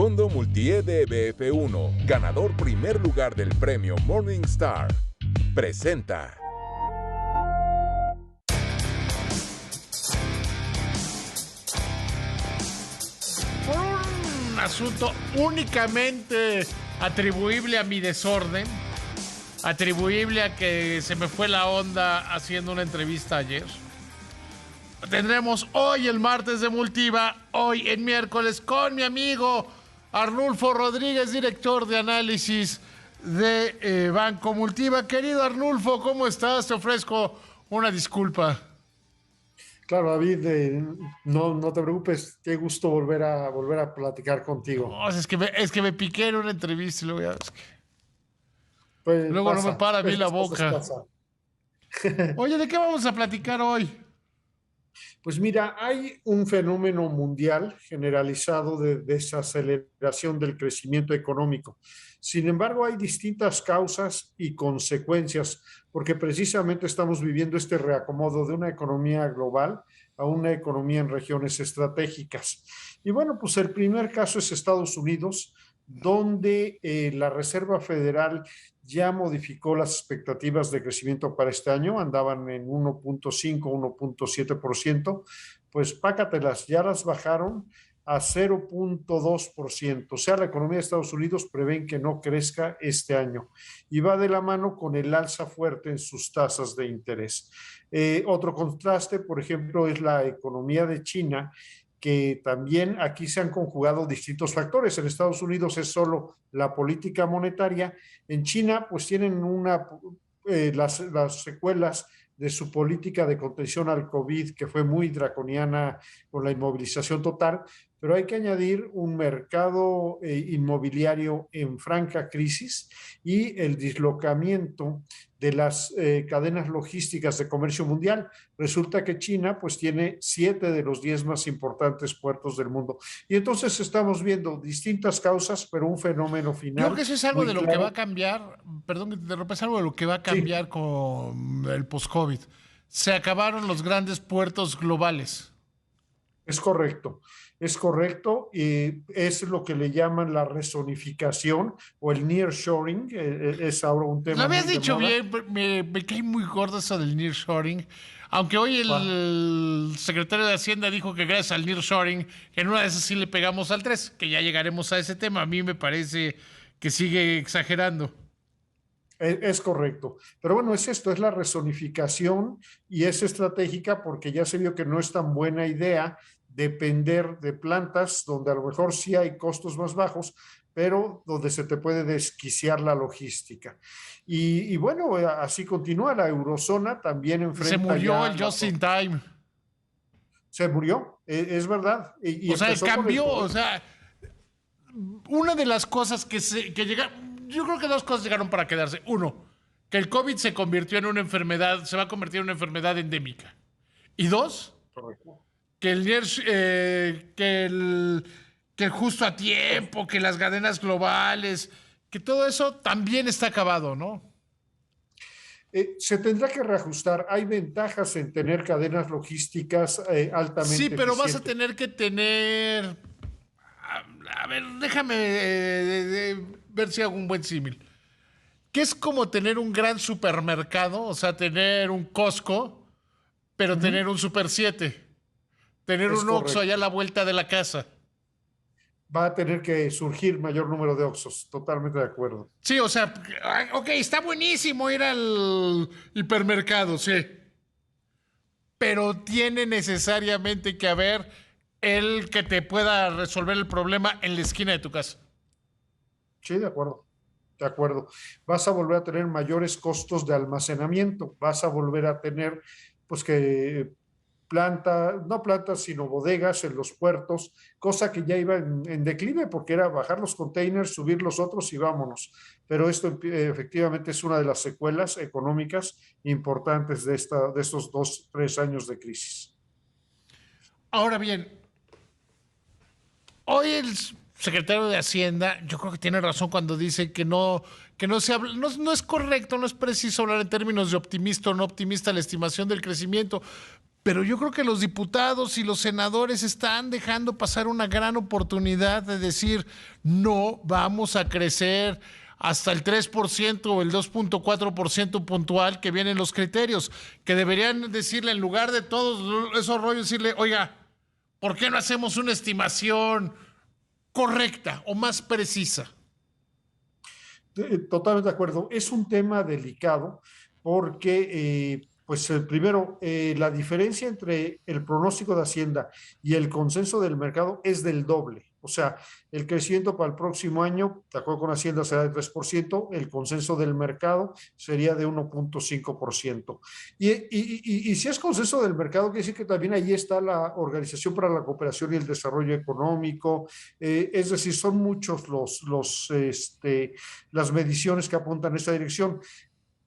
Fondo Multie de BF1, ganador primer lugar del premio Morningstar, presenta. Por un asunto únicamente atribuible a mi desorden, atribuible a que se me fue la onda haciendo una entrevista ayer. Tendremos hoy el martes de Multiva, hoy en miércoles, con mi amigo Arnulfo Rodríguez, director de análisis de Banco Multiva. Querido Arnulfo, ¿cómo estás? Te ofrezco una disculpa. Claro, David, no te preocupes, qué gusto volver a platicar contigo. No, es que me piqué en una entrevista y luego ya... Pues luego no me para a mí la boca. Pasa. Oye, ¿de qué vamos a platicar hoy? Pues mira, hay un fenómeno mundial generalizado de desaceleración del crecimiento económico. Sin embargo, hay distintas causas y consecuencias, porque precisamente estamos viviendo este reacomodo de una economía global a una economía en regiones estratégicas. Y bueno, pues el primer caso es Estados Unidos, donde la Reserva Federal ya modificó las expectativas de crecimiento para este año, andaban en 1.5, 1.7%, pues pácatelas, ya las bajaron a 0.2%. O sea, la economía de Estados Unidos prevén que no crezca este año y va de la mano con el alza fuerte en sus tasas de interés. Otro contraste, por ejemplo, es la economía de China, que también aquí se han conjugado distintos factores. En Estados Unidos es solo la política monetaria. En China, pues tienen las secuelas de su política de contención al COVID, que fue muy draconiana con la inmovilización total, pero hay que añadir un mercado inmobiliario en franca crisis y el dislocamiento de las cadenas logísticas de comercio mundial. Resulta que China pues tiene 7 de los 10 más importantes puertos del mundo. Y entonces estamos viendo distintas causas, pero un fenómeno final. Yo creo que eso es algo de lo que va a cambiar, perdón que te interrumpa, es algo de lo que va a cambiar con el post-COVID. Se acabaron los grandes puertos globales. Es correcto, y es lo que le llaman la rezonificación o el nearshoring, es ahora un tema. Lo habías dicho bien, me cae muy gordo eso del nearshoring, aunque hoy el secretario de Hacienda dijo que gracias al nearshoring, en una de esas sí le pegamos al 3, que ya llegaremos a ese tema. A mí me parece que sigue exagerando. Es correcto. Pero bueno, es la rezonificación y es estratégica porque ya se vio que no es tan buena idea depender de plantas donde a lo mejor sí hay costos más bajos, pero donde se te puede desquiciar la logística. Y bueno, así continúa. La eurozona también enfrenta. Se murió el just in time. Se murió, es verdad. O sea, cambió, o sea, una de las cosas que llegaron, yo creo que dos cosas llegaron para quedarse. Uno, que el COVID se convirtió en una enfermedad, se va a convertir en una enfermedad endémica. Y dos, correcto, que el justo a tiempo, que las cadenas globales, que todo eso también está acabado, ¿no? Se tendrá que reajustar. Hay ventajas en tener cadenas logísticas altamente sí, pero vas a eficientes. tener que tener... A ver, déjame ver si hago un buen símil. Que es como tener un gran supermercado, o sea, tener un Costco, pero tener un Super 7. Tener un Oxxo allá a la vuelta de la casa. Va a tener que surgir mayor número de Oxxos, totalmente de acuerdo. Sí, o sea, ok, está buenísimo ir al hipermercado, sí. Pero tiene necesariamente que haber el que te pueda resolver el problema en la esquina de tu casa. Sí, de acuerdo. De acuerdo. Vas a volver a tener mayores costos de almacenamiento. Vas a volver a tener, pues que no plantas, sino bodegas en los puertos, cosa que ya iba en declive porque era bajar los containers, subir los otros y vámonos. Pero esto efectivamente es una de las secuelas económicas importantes de estos 2-3 años de crisis. Ahora bien, hoy el secretario de Hacienda, yo creo que tiene razón cuando dice que no se habla, no es correcto, no es preciso hablar en términos de optimista o no optimista la estimación del crecimiento, Pero yo creo que los diputados y los senadores están dejando pasar una gran oportunidad de decir, no vamos a crecer hasta el 3% o el 2.4% puntual que vienen los criterios, que deberían decirle, en lugar de todos esos rollos, decirle, oiga, ¿por qué no hacemos una estimación correcta o más precisa? Totalmente de acuerdo. Es un tema delicado porque, primero, la diferencia entre el pronóstico de Hacienda y el consenso del mercado es del doble. O sea, el crecimiento para el próximo año, de acuerdo con Hacienda, será de 3%, el consenso del mercado sería de 1.5%. Y si es consenso del mercado, quiere decir que también ahí está la Organización para la Cooperación y el Desarrollo Económico, es decir, son muchos las mediciones que apuntan en esta dirección.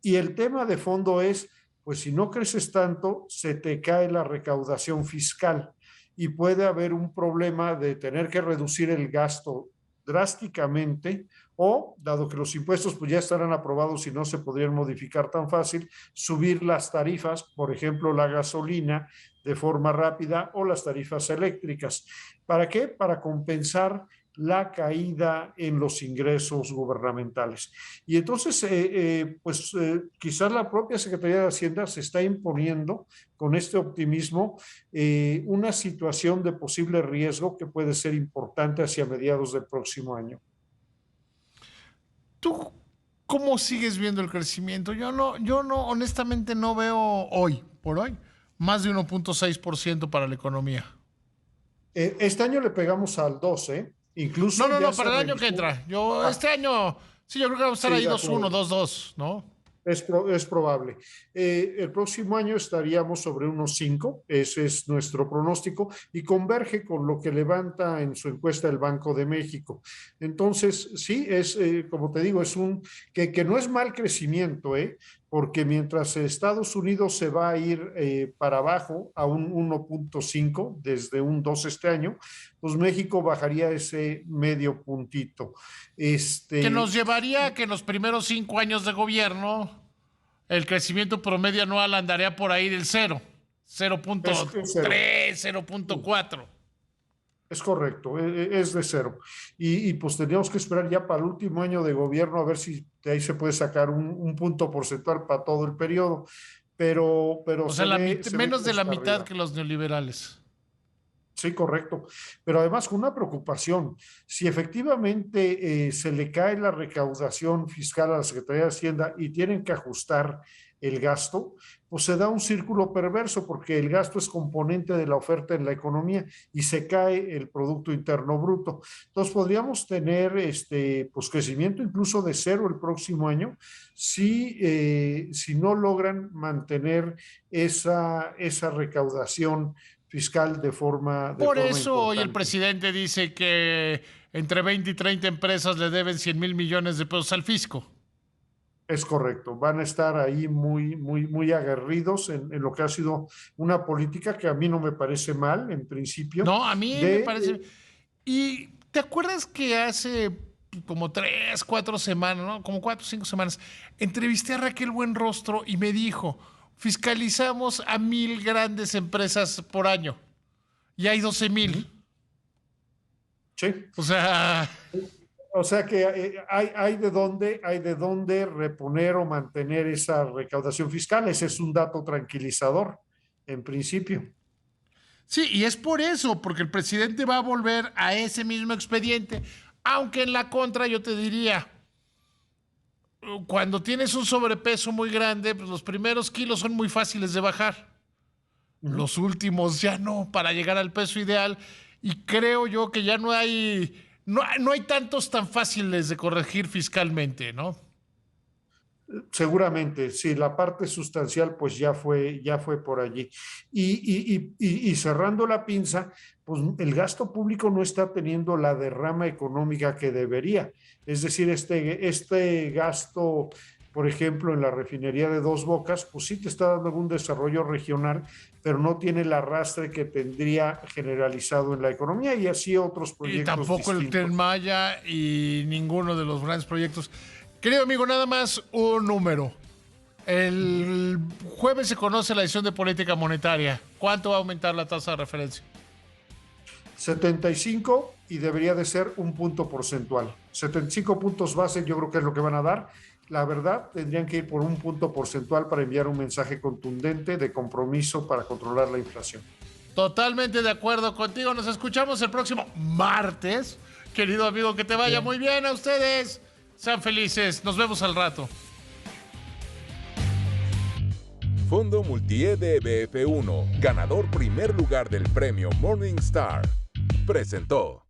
Y el tema de fondo es, pues si no creces tanto, se te cae la recaudación fiscal y puede haber un problema de tener que reducir el gasto drásticamente o, dado que los impuestos pues ya estarán aprobados y no se podrían modificar tan fácil, subir las tarifas, por ejemplo, la gasolina de forma rápida o las tarifas eléctricas. ¿Para qué? Para compensar la caída en los ingresos gubernamentales. Y entonces, quizás la propia Secretaría de Hacienda se está imponiendo con este optimismo una situación de posible riesgo que puede ser importante hacia mediados del próximo año. ¿Tú cómo sigues viendo el crecimiento? Yo no, honestamente no veo hoy, por hoy, más de 1.6% para la economía. Este año le pegamos al 12%. Incluso no, para el año que entra. Este año, sí, yo creo que va a estar ahí 2-1, 2-2, ¿no? Es probable. El próximo año estaríamos sobre unos 5, ese es nuestro pronóstico, y converge con lo que levanta en su encuesta el Banco de México. Entonces, sí, como te digo, es que no es mal crecimiento, porque mientras Estados Unidos se va a ir para abajo a un 1.5 desde un 2 este año, pues México bajaría ese medio puntito. Que nos llevaría a que en los primeros 5 años de gobierno el crecimiento promedio anual andaría por ahí del 0.3, 0.4. Es correcto, es de 0. Y pues tendríamos que esperar ya para el último año de gobierno a ver si de ahí se puede sacar un punto porcentual para todo el periodo. Pero o sea, menos de la mitad arriba que los neoliberales. Sí, correcto. Pero además con una preocupación, si efectivamente se le cae la recaudación fiscal a la Secretaría de Hacienda y tienen que ajustar el gasto, pues se da un círculo perverso porque el gasto es componente de la oferta en la economía y se cae el Producto Interno Bruto. Entonces podríamos tener pues crecimiento incluso de 0 el próximo año si no logran mantener esa recaudación fiscal de forma Por eso importante. Hoy el presidente dice que entre 20 y 30 empresas le deben 100 mil millones de pesos al fisco. Es correcto, van a estar ahí muy aguerridos en lo que ha sido una política que a mí no me parece mal, en principio. No, a mí me parece... ¿Y te acuerdas que hace como 3, 4 semanas, ¿no? Como 4 o 5 semanas, entrevisté a Raquel Buenrostro y me dijo, fiscalizamos a 1,000 grandes empresas por año y hay 12,000. Sí. O sea que hay de dónde reponer o mantener esa recaudación fiscal. Ese es un dato tranquilizador, en principio. Sí, y es por eso, porque el presidente va a volver a ese mismo expediente, aunque en la contra yo te diría, cuando tienes un sobrepeso muy grande, pues los primeros kilos son muy fáciles de bajar. Los últimos ya no, para llegar al peso ideal. Y creo yo que ya no hay tantos tan fáciles de corregir fiscalmente, ¿no? Seguramente, sí, la parte sustancial pues ya fue por allí. Y cerrando la pinza, pues el gasto público no está teniendo la derrama económica que debería. Es decir, este gasto, por ejemplo, en la refinería de Dos Bocas, pues sí te está dando algún desarrollo regional, pero no tiene el arrastre que tendría generalizado en la economía y así otros proyectos. Y tampoco distintos. El Tren Maya y ninguno de los grandes proyectos. Querido amigo, nada más un número. El jueves se conoce la decisión de política monetaria. ¿cuánto va a aumentar la tasa de referencia? 75 y debería de ser un punto porcentual. 75 puntos base yo creo que es lo que van a dar. La verdad, tendrían que ir por un punto porcentual para enviar un mensaje contundente de compromiso para controlar la inflación. Totalmente de acuerdo contigo. Nos escuchamos el próximo martes. Querido amigo, que te vaya muy bien a ustedes. Sean felices. Nos vemos al rato. Fondo Multi-E BF1, ganador primer lugar del premio Morningstar, presentó.